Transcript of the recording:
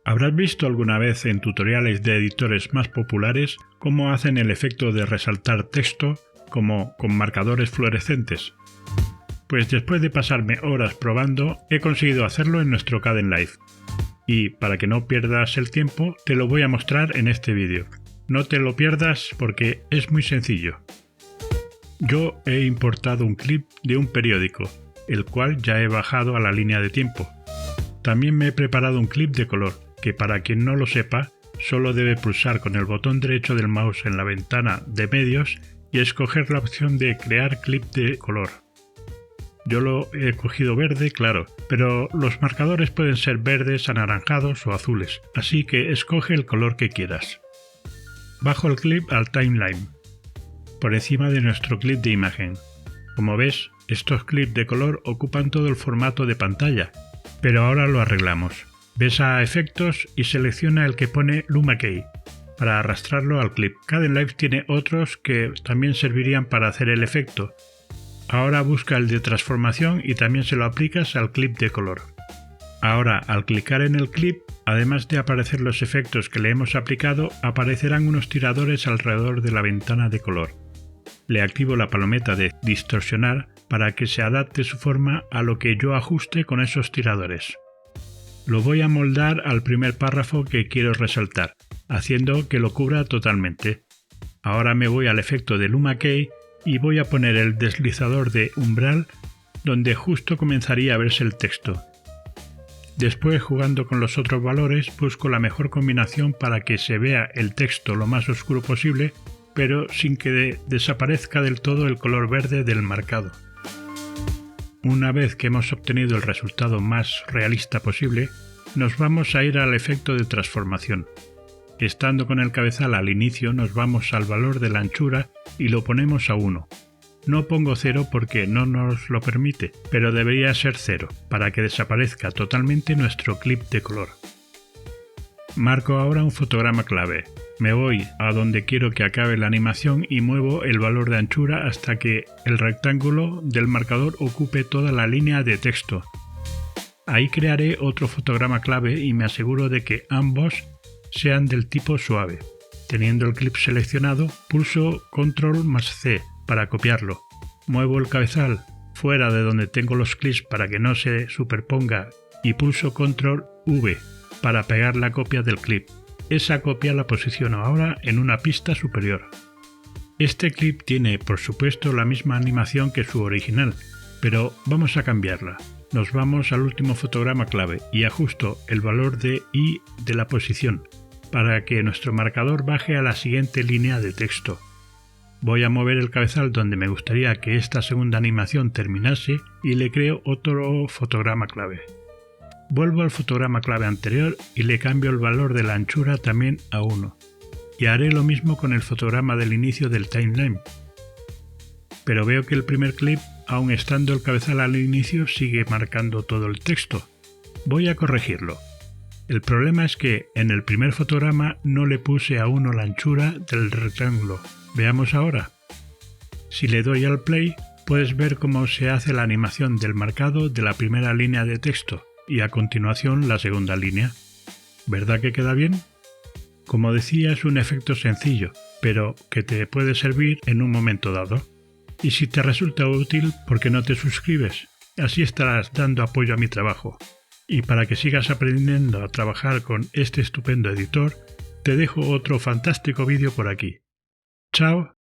Habrás visto alguna vez en tutoriales de editores más populares cómo hacen el efecto de resaltar texto como con marcadores fluorescentes. Pues después de pasarme horas probando, he conseguido hacerlo en nuestro Kdenlive. Y para que no pierdas el tiempo, te lo voy a mostrar en este vídeo. No te lo pierdas porque es muy sencillo. Yo he importado un clip de un periódico, el cual ya he bajado a la línea de tiempo. También me he preparado un clip de color, que para quien no lo sepa, solo debe pulsar con el botón derecho del mouse en la ventana de medios y escoger la opción de crear clip de color. Yo lo he cogido verde, claro, pero los marcadores pueden ser verdes, anaranjados o azules, así que escoge el color que quieras. Bajo el clip al timeline, por encima de nuestro clip de imagen. Como ves, estos clips de color ocupan todo el formato de pantalla, pero ahora lo arreglamos. Ves a efectos y selecciona el que pone Luma Key para arrastrarlo al clip. Kdenlive tiene otros que también servirían para hacer el efecto. Ahora busca el de transformación y también se lo aplicas al clip de color. Ahora, al clicar en el clip, además de aparecer los efectos que le hemos aplicado, aparecerán unos tiradores alrededor de la ventana de color. Le activo la palometa de distorsionar para que se adapte su forma a lo que yo ajuste con esos tiradores. Lo voy a moldar al primer párrafo que quiero resaltar, haciendo que lo cubra totalmente. Ahora me voy al efecto de Luma Key y voy a poner el deslizador de umbral donde justo comenzaría a verse el texto. Después, jugando con los otros valores, busco la mejor combinación para que se vea el texto lo más oscuro posible, pero sin que desaparezca del todo el color verde del marcado. Una vez que hemos obtenido el resultado más realista posible, nos vamos a ir al efecto de transformación. Estando con el cabezal al inicio, nos vamos al valor de la anchura y lo ponemos a 1. No pongo 0 porque no nos lo permite, pero debería ser 0 para que desaparezca totalmente nuestro clip de color. Marco ahora un fotograma clave. Me voy a donde quiero que acabe la animación y muevo el valor de anchura hasta que el rectángulo del marcador ocupe toda la línea de texto. Ahí crearé otro fotograma clave y me aseguro de que ambos sean del tipo suave. Teniendo el clip seleccionado, pulso Control más C para copiarlo. Muevo el cabezal fuera de donde tengo los clips para que no se superponga y pulso Control V para pegar la copia del clip. Esa copia la posiciono ahora en una pista superior. Este clip tiene, por supuesto, la misma animación que su original, pero vamos a cambiarla. Nos vamos al último fotograma clave y ajusto el valor de I de la posición para que nuestro marcador baje a la siguiente línea de texto. Voy a mover el cabezal donde me gustaría que esta segunda animación terminase y le creo otro fotograma clave. Vuelvo al fotograma clave anterior y le cambio el valor de la anchura también a 1. Y haré lo mismo con el fotograma del inicio del timeline. Pero veo que el primer clip, aun estando el cabezal al inicio, sigue marcando todo el texto. Voy a corregirlo. El problema es que en el primer fotograma no le puse a 1 la anchura del rectángulo. Veamos ahora. Si le doy al play, puedes ver cómo se hace la animación del marcado de la primera línea de texto. Y a continuación la segunda línea. ¿Verdad que queda bien? Como decía, es un efecto sencillo, pero que te puede servir en un momento dado. Y si te resulta útil, ¿por qué no te suscribes? Así estarás dando apoyo a mi trabajo. Y para que sigas aprendiendo a trabajar con este estupendo editor, te dejo otro fantástico vídeo por aquí. ¡Chao!